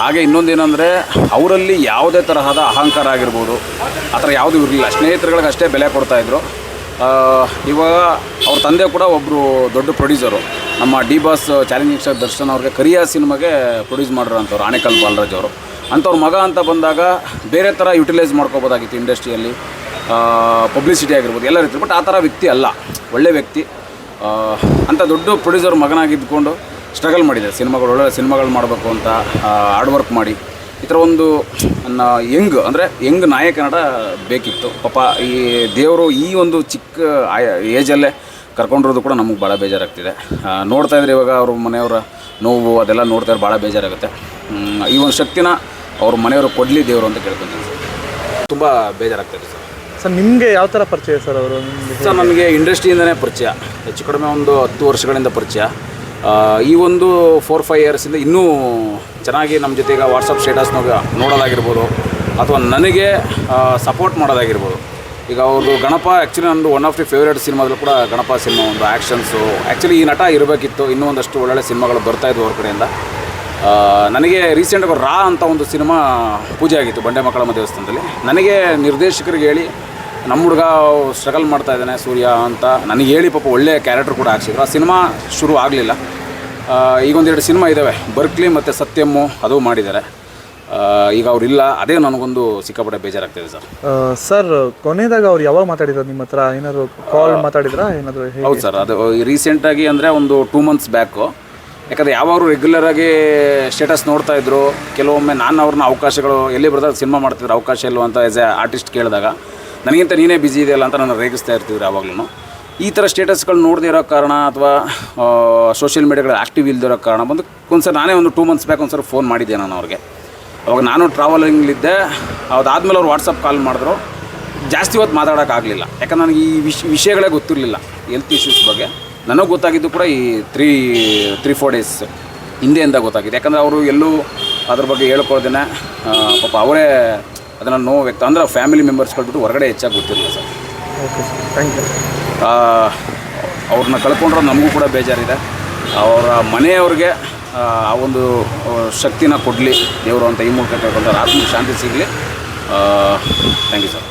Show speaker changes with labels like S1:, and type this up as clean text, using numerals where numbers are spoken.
S1: ಹಾಗೆ ಇನ್ನೊಂದೇನೆಂದರೆ ಅವರಲ್ಲಿ ಯಾವುದೇ ತರಹದ ಅಹಂಕಾರ ಆಗಿರ್ಬೋದು ಆ ಥರ ಯಾವುದೂ ಇರಲಿಲ್ಲ. ಸ್ನೇಹಿತರುಗಳಿಗೆ ಅಷ್ಟೇ ಬೆಲೆ ಕೊಡ್ತಾಯಿದ್ರು. ಇವಾಗ ಅವ್ರ ತಂದೆ ಕೂಡ ಒಬ್ಬರು ದೊಡ್ಡ ಪ್ರೊಡ್ಯೂಸರು, ನಮ್ಮ D boss challenging star Darshan ಅವ್ರಿಗೆ ಕರಿಯ ಸಿನಿಮಾಗೆ ಪ್ರೊಡ್ಯೂಸ್ ಮಾಡಿರೋಂಥವ್ರು ಆನೇಕಲ್ ಬಾಲರಾಜ್ ಅವರು. ಅಂಥವ್ರ ಮಗ ಅಂತ ಬಂದಾಗ ಬೇರೆ ಥರ ಯುಟಿಲೈಸ್ ಮಾಡ್ಕೋಬೋದಾಗಿತ್ತು ಇಂಡಸ್ಟ್ರಿಯಲ್ಲಿ, ಪಬ್ಲಿಸಿಟಿ ಆಗಿರ್ಬೋದು ಎಲ್ಲ ರೀತಿ. ಬಟ್ ಆ ಥರ ವ್ಯಕ್ತಿ ಅಲ್ಲ, ಒಳ್ಳೆ ವ್ಯಕ್ತಿ. ಅಂಥ ದೊಡ್ಡ ಪ್ರೊಡ್ಯೂಸರ್ ಮಗನಾಗಿದ್ದುಕೊಂಡು ಸ್ಟ್ರಗಲ್ ಮಾಡಿದೆ, ಒಳ್ಳೆ ಸಿನಿಮಾಗಳು ಮಾಡಬೇಕು ಅಂತ ಹಾರ್ಡ್ ವರ್ಕ್ ಮಾಡಿ ಈ ಥರ ಒಂದು ಯಂಗ್ ನಾಯಕ ನಟ ಬೇಕಿತ್ತು. ಪಾಪ ಈ ದೇವರು ಈ ಒಂದು ಚಿಕ್ಕ ಏಜಲ್ಲೇ ಕರ್ಕೊಂಡಿರೋದು ಕೂಡ ನಮಗೆ ಭಾಳ ಬೇಜಾರಾಗ್ತಿದೆ. ನೋಡ್ತಾಯಿದ್ರೆ ಇವಾಗ ಅವ್ರ ಮನೆಯವರ ನೋವು ಅದೆಲ್ಲ ನೋಡ್ತಾಯಿದ್ರೆ ಭಾಳ ಬೇಜಾರಾಗುತ್ತೆ. ಈ ಒಂದು ಶಕ್ತಿನ ಅವ್ರ ಮನೆಯವರು ಕೊಡಲಿ ದೇವರು ಅಂತ ಕೇಳ್ಕೊತೀನಿ ಸರ್. ತುಂಬ ಬೇಜಾರಾಗ್ತಾಯಿದೆ
S2: ಸರ್. ನಿಮಗೆ ಯಾವ ಥರ ಪರಿಚಯ ಸರ್ ಅವರು?
S1: ಸರ್ ನನಗೆ ಇಂಡಸ್ಟ್ರಿಯಿಂದನೇ ಪರಿಚಯ, ಹೆಚ್ಚು ಕಡಿಮೆ ಒಂದು 10 ವರ್ಷಗಳಿಂದ ಪರಿಚಯ. ಈ ಒಂದು 4-5 ಇಯರ್ಸಿಂದ ಇನ್ನೂ ಚೆನ್ನಾಗಿ ನಮ್ಮ ಜೊತೆಗೆ ವಾಟ್ಸಪ್ ಸ್ಟೇಟಸ್ನಾಗ ನೋಡೋದಾಗಿರ್ಬೋದು ಅಥವಾ ನನಗೆ ಸಪೋರ್ಟ್ ಮಾಡೋದಾಗಿರ್ಬೋದು. ಈಗ ಅವ್ರದ್ದು ಗಣಪ ಆ್ಯಕ್ಚುಲಿ ನಂದು ಒನ್ ಆಫ್ ದಿ ಫೇವ್ರೇಟ್ ಸಿನಿಮಾದಲ್ಲೂ ಕೂಡ ಗಣಪ ಸಿನಿಮಾ ಒಂದು ಆ್ಯಕ್ಷನ್ಸು. ಆ್ಯಕ್ಚುಲಿ ಈ ನಟ ಇರಬೇಕಿತ್ತು, ಇನ್ನೂ ಒಂದಷ್ಟು ಒಳ್ಳೊಳ್ಳೆ ಸಿನಿಮಾಗಳು ಬರ್ತಾಯಿದ್ವು ಅವ್ರ ಕಡೆಯಿಂದ. ನನಗೆ ರೀಸೆಂಟಾಗಿ ರಾ ಅಂತ ಒಂದು ಸಿನಿಮಾ ಪೂಜೆ ಆಗಿತ್ತು ಬಂಡೆ ಮಕ್ಕಳಮ್ಮ ದೇವಸ್ಥಾನದಲ್ಲಿ. ನನಗೆ ನಿರ್ದೇಶಕರಿಗೆ ಹೇಳಿ ನಮ್ಮ ಹುಡುಗ ಸ್ಟ್ರಗಲ್ ಮಾಡ್ತಾಯಿದ್ದಾನೆ ಸೂರ್ಯ ಅಂತ ನನಗೆ ಹೇಳಿ ಪಾಪ ಒಳ್ಳೆಯ ಕ್ಯಾರೆಕ್ಟರ್ ಕೂಡ ಹಾಕ್ಸಿದ್ರು. ಆ ಸಿನಿಮಾ ಶುರು ಆಗಲಿಲ್ಲ. ಈಗ 1-2 ಸಿನಿಮಾ ಇದ್ದಾವೆ, ಬರ್ಕ್ಲಿ ಮತ್ತು ಸತ್ಯಮ್ಮು ಅದು ಮಾಡಿದ್ದಾರೆ. ಈಗ ಅವರಿಲ್ಲ, ಅದೇ ನನಗೊಂದು ಸಿಕ್ಕಾಪಟ್ಟೆ ಬೇಜಾರಾಗ್ತಿದೆ ಸರ್.
S2: ಸರ್ ಕೊನೆಯದಾಗ ಅವ್ರು ಯಾವಾಗ ಮಾತಾಡಿದ್ರು ನಿಮ್ಮ ಹತ್ರ? ಏನಾದರೂ ಕಾಲ್ ಮಾತಾಡಿದ್ರಾ ಏನಾದರೂ?
S1: ಹೌದು ಸರ್, ಅದು ರೀಸೆಂಟಾಗಿ ಅಂದರೆ ಒಂದು 2 ಮಂತ್ಸ್ ಬ್ಯಾಕು. ಯಾಕಂದರೆ ಯಾವಾಗಲೂ ರೆಗ್ಯುಲರಾಗಿ ಸ್ಟೇಟಸ್ ನೋಡ್ತಾಯಿದ್ರು. ಕೆಲವೊಮ್ಮೆ ನಾನು ಅವ್ರನ್ನ ಅವಕಾಶಗಳು ಎಲ್ಲಿ ಬರ್ದಾಗ ಸಿನಿಮಾ ಮಾಡ್ತಿದ್ರು, ಅವಕಾಶ ಇಲ್ವ ಅಂತ ಆ್ಯಸ್ ಎ ಆರ್ಟಿಸ್ಟ್ ಕೇಳಿದಾಗ ನನಗಿಂತ ನೀನೇ ಬಿಜಿ ಇದೆಯಲ್ಲ ಅಂತ ನಾನು ರೇಗಿಸ್ತಾ ಇರ್ತಿದ್ರು ಯಾವಾಗಲೂ. ಈ ಥರ ಸ್ಟೇಟಸ್ಗಳು ನೋಡದೇ ಇರೋ ಕಾರಣ ಅಥವಾ ಸೋಷಿಯಲ್ ಮೀಡಿಯಾಗಳು ಆ್ಯಕ್ಟಿವ್ ಇಲ್ದಿರೋ ಕಾರಣ ಬಂದು ಒಂದ್ಸರಿ ನಾನೇ ಒಂದು 2 ಮಂತ್ಸ್ ಬ್ಯಾಕ್ ಒಂದ್ಸರಿ ಫೋನ್ ಮಾಡಿದ್ದೆ ನಾನು ಅವ್ರಿಗೆ. ಅವಾಗ ನಾನು ಟ್ರಾವೆಲಿಂಗ್ಲಿದ್ದೆ. ಅದಾದಮೇಲೆ ಅವ್ರು ವಾಟ್ಸಪ್ ಕಾಲ್ ಮಾಡಿದ್ರು. ಜಾಸ್ತಿ ಹೊತ್ತು ಮಾತಾಡೋಕ್ಕಾಗಲಿಲ್ಲ, ಯಾಕಂದ್ರೆ ನನಗೆ ಈ ವಿಷಯಗಳೇ ಗೊತ್ತಿರಲಿಲ್ಲ ಹೆಲ್ತ್ ಇಶ್ಯೂಸ್ ಬಗ್ಗೆ. ನನಗೆ ಗೊತ್ತಾಗಿದ್ದು ಕೂಡ ಈ 3-4 ಡೇಸ್ ಹಿಂದೆಯಿಂದ ಗೊತ್ತಾಗಿದೆ. ಯಾಕಂದರೆ ಅವರು ಎಲ್ಲೂ ಅದ್ರ ಬಗ್ಗೆ ಹೇಳ್ಕೊಳ್ದೇನೆ ಪಾಪ ಅವರೇ ಅದನ್ನು ನೋವು ವ್ಯಕ್ತ ಅಂದರೆ ಫ್ಯಾಮಿಲಿ ಮೆಂಬರ್ಸ್ಗಳು ಬಿಟ್ಟು ಹೊರಗಡೆ ಹೆಚ್ಚಾಗಿ ಗೊತ್ತಿರಲಿಲ್ಲ ಸರ್.
S2: Okay sir, thank you.
S1: ಅವ್ರನ್ನ ಕಳ್ಕೊಂಡ್ರೆ ನಮಗೂ ಕೂಡ ಬೇಜಾರಿದೆ. ಅವರ ಮನೆಯವ್ರಿಗೆ ಆ ಒಂದು ಶಕ್ತಿನ ಕೊಡಲಿ ದೇವರು ಅಂತ ಈ ಮೂಲಕ ಕೇಳ್ಕೊಂಡ್ರೆ ಆತ್ಮಕ್ಕೆ ಶಾಂತಿ ಸಿಗಲಿ. Thank you sir.